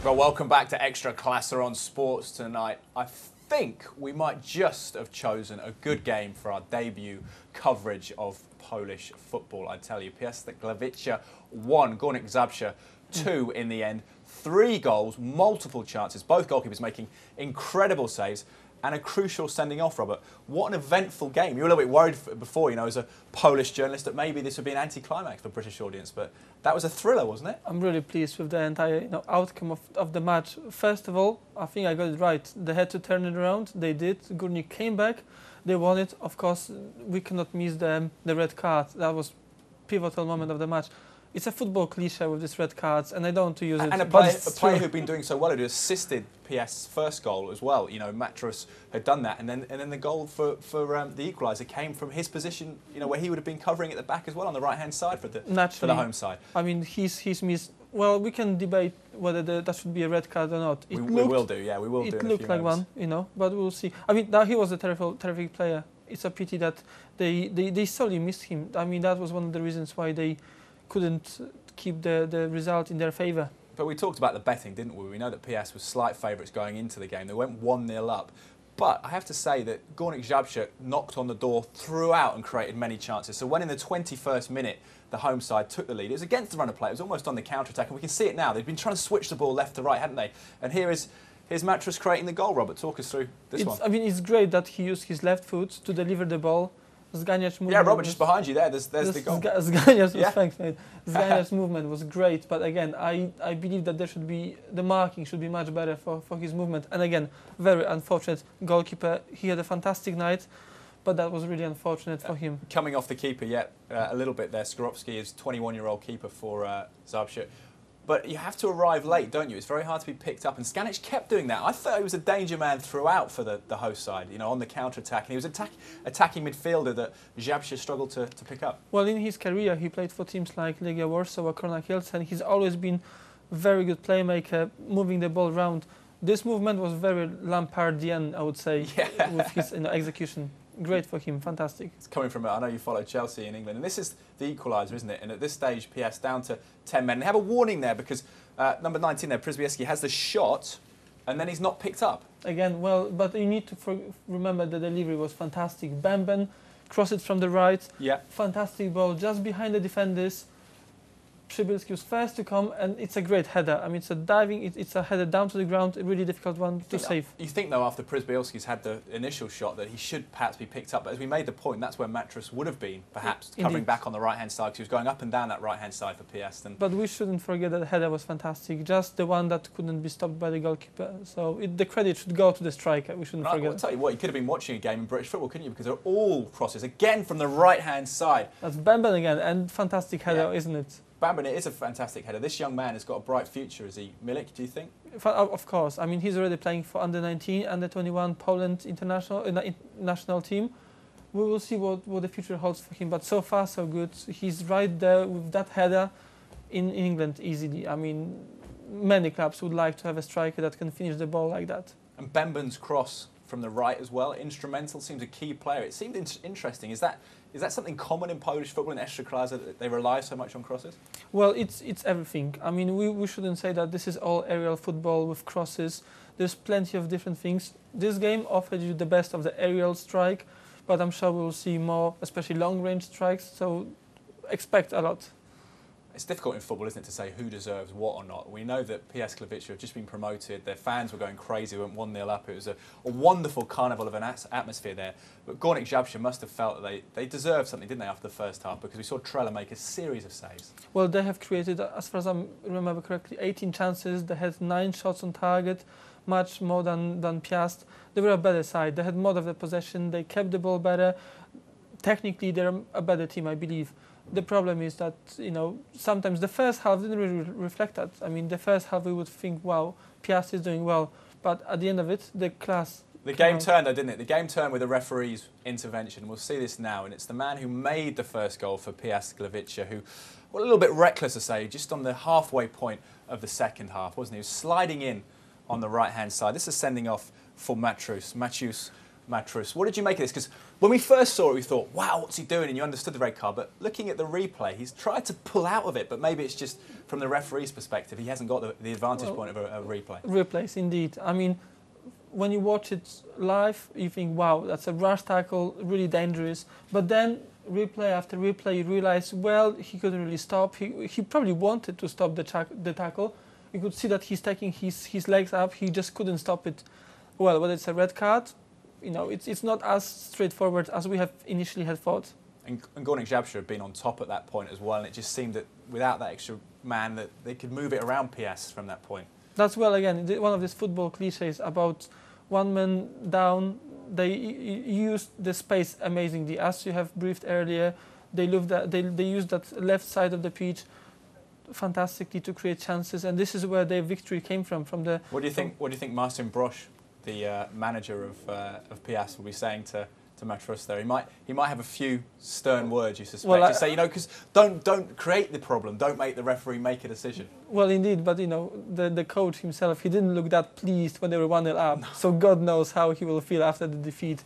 Well, welcome back to Ekstraklasa on Sports tonight. I think we might just have chosen a good game for our debut coverage of Polish football. I tell you, Piast Gliwice 1, Gornik Zabzre 2 in the end. 3 goals, multiple chances, both goalkeepers making incredible saves, and a crucial sending off, Robert. What an eventful game. You were a little bit worried before, as a Polish journalist, that maybe this would be an anticlimax for the British audience, but that was a thriller, wasn't it? I'm really pleased with the entire outcome of the match. First of all, I think I got it right. They had to turn it around. They did. Gornik came back. They won it. Of course, we cannot miss the red card. That was pivotal moment of the match. It's a football cliche with these red cards, and I don't want to use it. And a player who'd been doing so well, who assisted Piast's first goal as well. Matros had done that, and then the goal for the equaliser came from his position, where he would have been covering at the back as well on the right-hand side for the home side. I mean, he's missed. Well, we can debate whether that should be a red card or not. We will do, yeah, we will do. It looked like one, but we'll see. I mean, he was a terrific player. It's a pity that they sorely missed him. I mean, that was one of the reasons why they couldn't keep the result in their favour. But we talked about the betting, didn't we? We know that Piast was slight favourites going into the game. They went 1-0 up. But I have to say that Gornik Zabzre knocked on the door throughout and created many chances. So when in the 21st minute the home side took the lead, it was against the run of play. It was almost on the counter-attack. And we can see it now. They've been trying to switch the ball left to right, hadn't they? And here's Matros creating the goal, Robert. Talk us through this one. I mean, it's great that he used his left foot to deliver the ball. Movement, yeah, Robert, just behind you there. There's the goal. Thanks, mate. Zganiac's movement was great, but again, I believe that the marking should be much better for his movement. And again, very unfortunate goalkeeper. He had a fantastic night, but that was really unfortunate for him. Coming off the keeper yet a little bit there. Skorupski is 21-year-old keeper for Zabzre. But you have to arrive late, don't you? It's very hard to be picked up. And Zganiac kept doing that. I thought he was a danger man throughout for the host side, on the counter-attack. And he was attacking midfielder that Zabzre struggled to pick up. Well, in his career, he played for teams like Legia Warsaw or Korona Kielce, and he's always been a very good playmaker, moving the ball around. This movement was very Lampardian, I would say, with his execution. Great for him, fantastic. It's coming from, I know you follow Chelsea in England, and this is the equaliser, isn't it? And at this stage, Piast down to 10 men. They have a warning there because number 19 there, Przybylski, has the shot, and then he's not picked up. Again, well, but you need to remember the delivery was fantastic. Bamben crossed it from the right. Yeah. Fantastic ball, just behind the defenders. Przybylski was first to come, and it's a great header. I mean, it's a diving, it's a header down to the ground, a really difficult one to save. You think, though, after Przybylski's had the initial shot, that he should perhaps be picked up. But as we made the point, that's where Matros would have been, perhaps, covering back on the right-hand side, because he was going up and down that right-hand side for Piast. But we shouldn't forget that the header was fantastic, just the one that couldn't be stopped by the goalkeeper. So the credit should go to the striker, we shouldn't forget. I'll tell you what, you could have been watching a game in British football, couldn't you? Because they're all crosses, again from the right-hand side. That's Bamben again, and fantastic header, isn't it? Bamben, it is a fantastic header. This young man has got a bright future, is he? Milik, do you think? Of course. I mean, he's already playing for under-19, under-21 Poland national team. We will see what the future holds for him. But so far, so good. He's right there with that header in England easily. I mean, many clubs would like to have a striker that can finish the ball like that. And Bamben's cross from the right as well, instrumental, seems a key player. It seemed interesting. Is that something common in Polish football, in Ekstraklasa, that they rely so much on crosses? Well, it's everything. I mean, we shouldn't say that this is all aerial football with crosses. There's plenty of different things. This game offered you the best of the aerial strike, but I'm sure we'll see more, especially long-range strikes, so expect a lot. It's difficult in football, isn't it, to say who deserves what or not. We know that Piast Gliwice have just been promoted. Their fans were going crazy. They went 1-0 up. It was a wonderful carnival of an atmosphere there. But Gornik Zabzre must have felt that they deserved something, didn't they, after the first half? Because we saw Trella make a series of saves. Well, they have created, as far as I remember correctly, 18 chances. They had 9 shots on target, much more than Piast. They were a better side. They had more of the possession. They kept the ball better. Technically, they're a better team, I believe. The problem is that, sometimes the first half didn't really reflect that. I mean, the first half we would think, wow, Piast is doing well. But at the end of it, the class... The game turned, though, didn't it? The game turned with the referee's intervention. We'll see this now. And it's the man who made the first goal for Piast Gliwice, who, well, a little bit reckless to say, just on the halfway point of the second half, wasn't he? He was sliding in on the right-hand side. This is sending off for Matros Matros. What did you make of this? Because when we first saw it, we thought, wow, what's he doing? And you understood the red card. But looking at the replay, he's tried to pull out of it. But maybe it's just from the referee's perspective. He hasn't got the advantage point of a replay. Replays, indeed. I mean, when you watch it live, you think, wow, that's a rash tackle, really dangerous. But then, replay after replay, you realise, well, he couldn't really stop. He probably wanted to stop the tackle. You could see that he's taking his legs up. He just couldn't stop it. Well, whether it's a red card, you know, it's not as straightforward as we have initially had thought. And Gornik Zabzre had been on top at that point as well, and it just seemed that without that extra man, that they could move it around Piast from that point. That's, well, again, one of these football cliches about one man down. They used the space amazingly, as you have briefed earlier. They used that left side of the pitch fantastically to create chances, and this is where their victory came from. What do you think Marcin Brosz, the manager of Piast, will be saying to Matros there? He might have a few stern words, you suspect. Well, to say, you know, because don't create the problem, don't make the referee make a decision. Well, indeed, but you know, the coach himself, he didn't look that pleased when they were 1-0 up. No. So God knows how he will feel after the defeat.